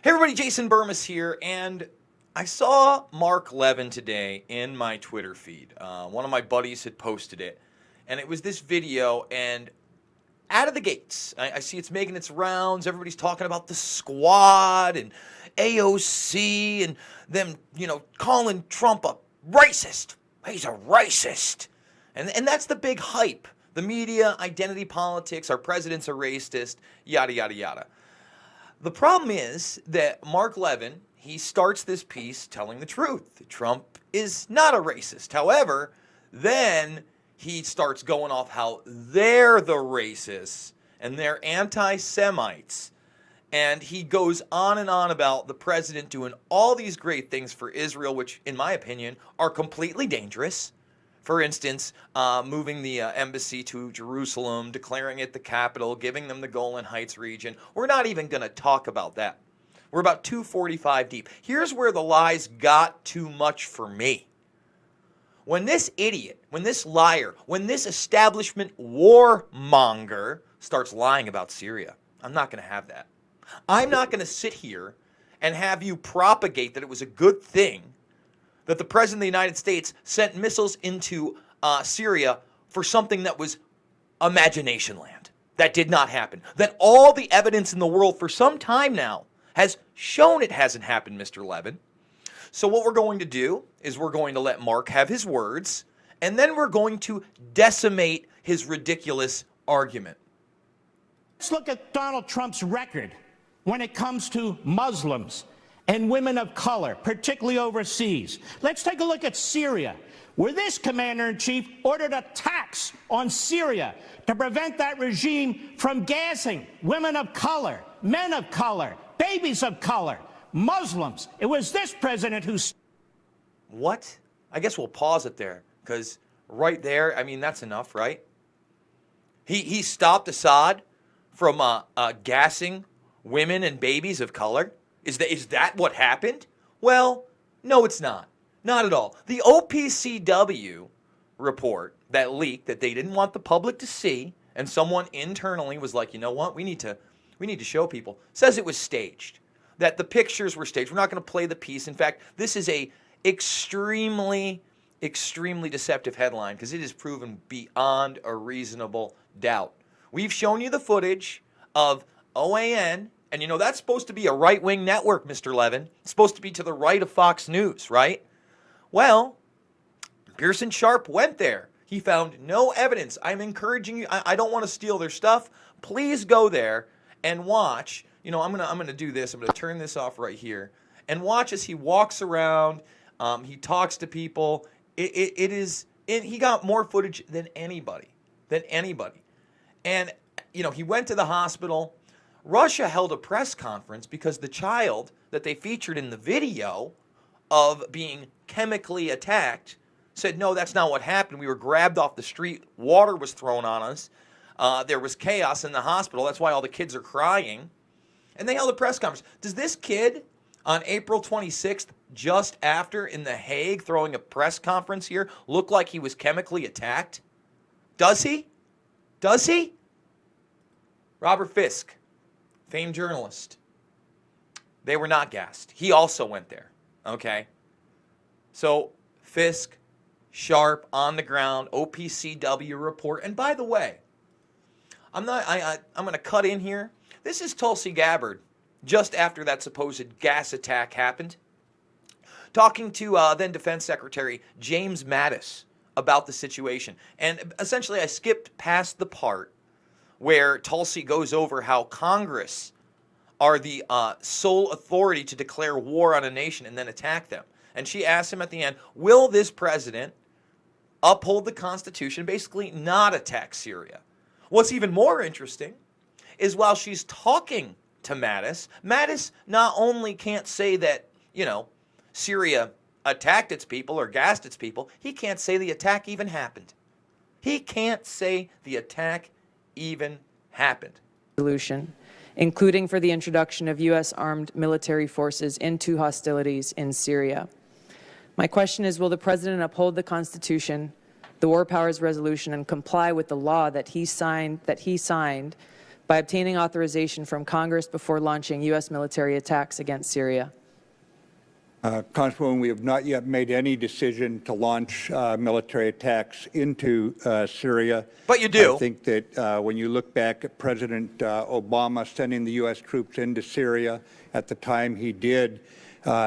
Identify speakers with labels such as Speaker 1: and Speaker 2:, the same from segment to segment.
Speaker 1: Hey everybody, Jason Burmis here, and I saw Mark Levin today in my Twitter feed. One of my buddies had posted it, and it was this video, and out of the gates, I see it's making its rounds. Everybody's talking about the squad and AOC and them, calling Trump a racist. He's a racist. And that's the big hype. The media, identity politics, our president's a racist, yada, yada, yada. The problem is that Mark Levin, he starts this piece telling the truth. Trump is not a racist. However, then he starts going off how they're the racists and they're anti-Semites. And he goes on and on about the president doing all these great things for Israel, which, in my opinion, are completely dangerous. For instance, moving the embassy to Jerusalem, declaring it the capital, giving them the Golan Heights region. We're not even going to talk about that. We're about 245 deep. Here's where the lies got too much for me. When this idiot, when this liar, when this establishment warmonger starts lying about Syria, I'm not going to have that. I'm not going to sit here and have you propagate that it was a good thing that the President of the United States sent missiles into Syria for something that was imagination land. That did not happen. That all the evidence in the world for some time now has shown it hasn't happened, Mr. Levin. So what we're going to do is we're going to let Mark have his words, and then we're going to decimate his ridiculous argument.
Speaker 2: Let's look at Donald Trump's record when it comes to Muslims and women of color, particularly overseas. Let's take a look at Syria, where this commander-in-chief ordered a tax on Syria to prevent that regime from gassing women of color, men of color, babies of color, Muslims. It was this president who...
Speaker 1: What? I guess we'll pause it there, because right there, I mean, that's enough, right? He stopped Assad from gassing women and babies of color? Is that what happened? Well, no, it's not. Not at all. The OPCW report that leaked that they didn't want the public to see, and someone internally was like, you know what, we need to show people, says it was staged, that the pictures were staged. We're not going to play the piece. In fact, this is a extremely, extremely deceptive headline because it is proven beyond a reasonable doubt. We've shown you the footage of OAN. And that's supposed to be a right-wing network, Mr. Levin. It's supposed to be to the right of Fox News, right? Well, Pearson Sharp went there. He found no evidence. I'm encouraging you. I don't want to steal their stuff. Please go there and watch. I'm gonna do this. I'm gonna turn this off right here and watch as he walks around. He talks to people. He got more footage than anybody. And he went to the hospital. Russia held a press conference because the child that they featured in the video of being chemically attacked said, no, that's not what happened. We were grabbed off the street. Water was thrown on us. There was chaos in the hospital. That's why all the kids are crying. And they held a press conference. Does this kid on April 26th, just after in The Hague throwing a press conference here, look like he was chemically attacked? Does he? Robert Fisk, famed journalist. They were not gassed. He also went there. Okay? So, Fisk, Sharp, on the ground, OPCW report. And by the way, I'm going to cut in here. This is Tulsi Gabbard, just after that supposed gas attack happened, talking to then Defense Secretary James Mattis about the situation. And essentially, I skipped past the part where Tulsi goes over how Congress are the sole authority to declare war on a nation and then attack them. And she asks him at the end, will this president uphold the Constitution, basically not attack Syria? What's even more interesting is while she's talking to Mattis, Mattis not only can't say that, Syria attacked its people or gassed its people, he can't say the attack even happened.
Speaker 3: Resolution, including for the introduction of U.S. armed military forces into hostilities in Syria. My question is, will the President uphold the Constitution, the War Powers Resolution, and comply with the law that he signed by obtaining authorization from Congress before launching U.S. military attacks against Syria?
Speaker 4: Congresswoman, we have not yet made any decision to launch military attacks into Syria.
Speaker 1: But you do.
Speaker 4: I think that when you look back at President Obama sending the U.S. troops into Syria, at the time he did,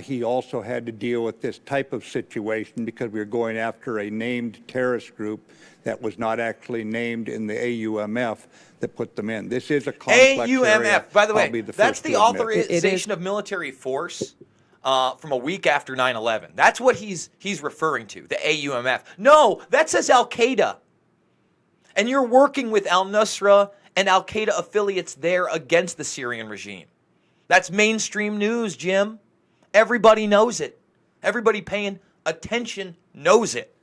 Speaker 4: he also had to deal with this type of situation because we were going after a named terrorist group that was not actually named in the AUMF that put them in. This is a complex area.
Speaker 1: AUMF, by the way, that's the
Speaker 4: authorization
Speaker 1: authorization of military force from a week after 9/11. That's what he's referring to, the AUMF. No, that says Al-Qaeda. And you're working with al-Nusra and Al-Qaeda affiliates there against the Syrian regime. That's mainstream news, Jim. Everybody knows it. Everybody paying attention knows it.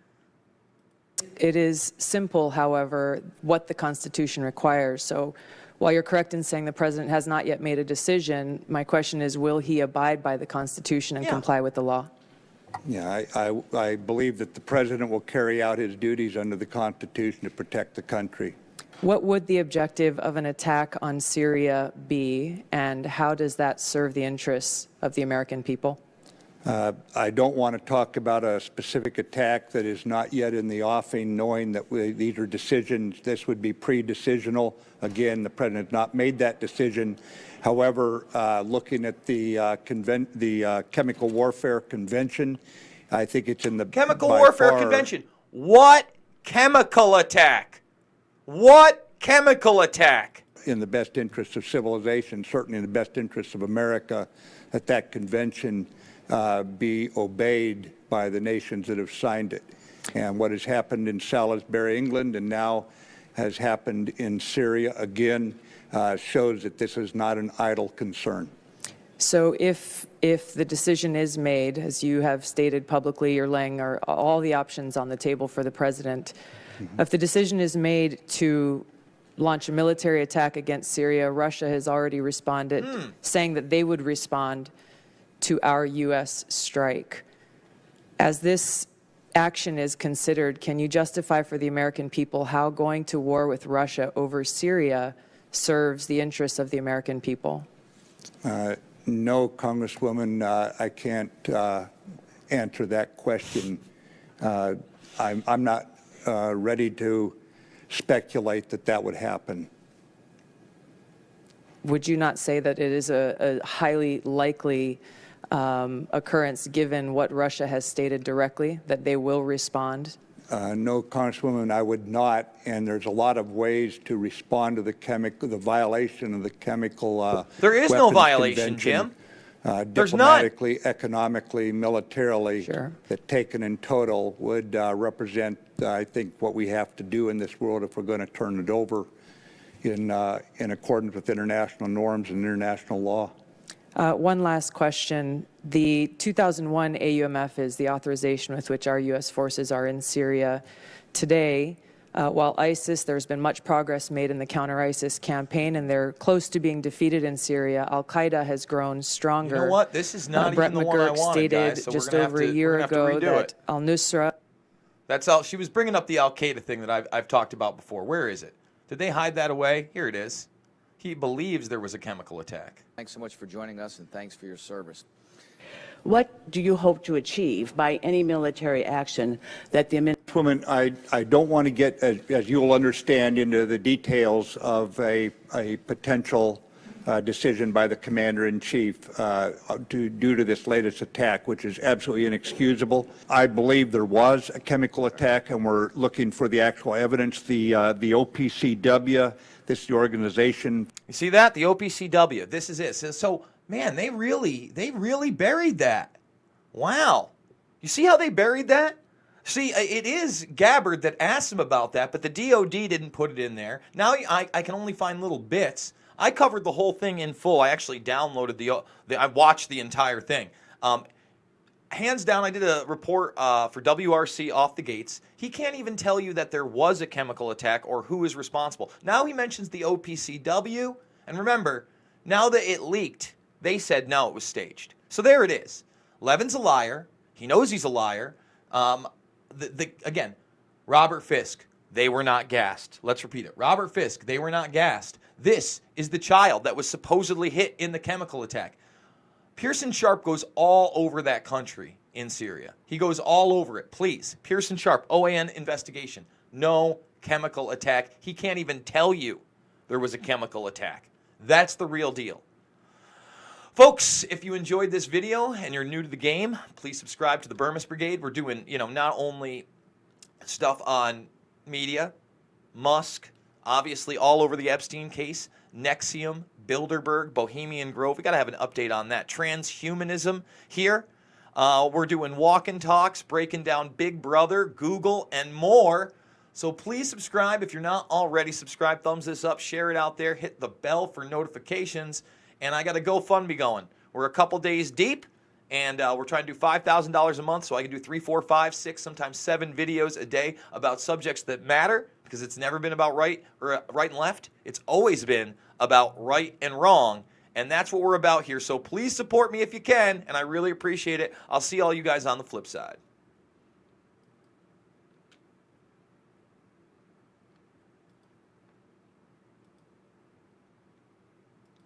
Speaker 3: It is simple, however, what the Constitution requires. So while you're correct in saying the president has not yet made a decision, my question is, will he abide by the Constitution and comply with the law?
Speaker 4: Yeah, I believe that the president will carry out his duties under the Constitution to protect the country.
Speaker 3: What would the objective of an attack on Syria be, and how does that serve the interests of the American people?
Speaker 4: I don't want to talk about a specific attack that is not yet in the offing, knowing that these are decisions. This would be pre-decisional. Again, the president has not made that decision. However, looking at the Chemical Warfare Convention, I think it's in the
Speaker 1: Chemical Warfare Convention. What chemical attack? What chemical attack?
Speaker 4: In the best interests of civilization, certainly in the best interests of America, that convention be obeyed by the nations that have signed it. And what has happened in Salisbury, England, and now has happened in Syria again, shows that this is not an idle concern.
Speaker 3: So if the decision is made, as you have stated publicly, you're laying all the options on the table for the president. If the decision is made to launch a military attack against Syria, Russia has already responded, saying that they would respond to our U.S. strike. As this action is considered, can you justify for the American people how going to war with Russia over Syria serves the interests of the American people?
Speaker 4: No, Congresswoman, I can't answer that question. I'm not ready to speculate that would happen.
Speaker 3: Would you not say that it is a highly likely occurrence given what Russia has stated directly, that they will respond?
Speaker 4: No, Congresswoman, I would not. And there's a lot of ways to respond to the violation of the chemical
Speaker 1: there is no violation, Jim. There's
Speaker 4: diplomatically, economically, militarily,
Speaker 3: Sure.
Speaker 4: that taken in total would represent, I think, what we have to do in this world if we're going to turn it over in accordance with international norms and international law.
Speaker 3: One last question. The 2001 AUMF is the authorization with which our U.S. forces are in Syria today. While ISIS, there's been much progress made in the counter-ISIS campaign, and they're close to being defeated in Syria. Al-Qaeda has grown stronger.
Speaker 1: You know what? This is not
Speaker 3: Brett
Speaker 1: even the one I
Speaker 3: McGurk
Speaker 1: wanted,
Speaker 3: stated
Speaker 1: guys, so
Speaker 3: just
Speaker 1: we're gonna
Speaker 3: over a year ago that al-Nusra.
Speaker 1: That's all. She was bringing up the Al-Qaeda thing that I've talked about before. Where is it? Did they hide that away? Here it is. He believes there was a chemical attack.
Speaker 5: Thanks so much for joining us, and thanks for your service.
Speaker 6: What do you hope to achieve by any military action that the administration...
Speaker 4: Woman, I don't want to get, as you'll understand, into the details of a potential decision by the commander-in-chief due to this latest attack, which is absolutely inexcusable. I believe there was a chemical attack, and we're looking for the actual evidence. The OPCW, this is the organization.
Speaker 1: You see that? The OPCW. This is it. So man, they really buried that. Wow. You see how they buried that? See, it is Gabbard that asked him about that, but the DOD didn't put it in there. Now I can only find little bits. I covered the whole thing in full. I actually downloaded I watched the entire thing. Hands down, I did a report for WRC off the gates. He can't even tell you that there was a chemical attack or who is responsible. Now he mentions the OPCW, and remember, now that it leaked, they said no, it was staged. So there it is. Levin's a liar. He knows he's a liar. Again, Robert Fisk, They were not gassed. Let's repeat it. Robert Fisk, they were not gassed. This is the child that was supposedly hit in the chemical attack. Pearson Sharp goes all over that country in Syria. He goes all over it. Please, Pearson Sharp, OAN investigation. No chemical attack. He can't even tell you there was a chemical attack. That's the real deal. Folks, if you enjoyed this video and you're new to the game, please subscribe to the Burmis Brigade. We're doing, not only stuff on media, Musk, obviously all over the Epstein case, Nexium, Bilderberg, Bohemian Grove. We got to have an update on that. Transhumanism here. We're doing walk and talks, breaking down Big Brother, Google, and more. So please subscribe. If you're not already subscribed, thumbs this up, share it out there, hit the bell for notifications. And I got a GoFundMe going. We're a couple days deep, and we're trying to do $5,000 a month so I can do 3, 4, 5, 6, sometimes 7 videos a day about subjects that matter, because it's never been about right and left. It's always been about right and wrong, and that's what we're about here. So please support me if you can, and I really appreciate it. I'll see all you guys on the flip side.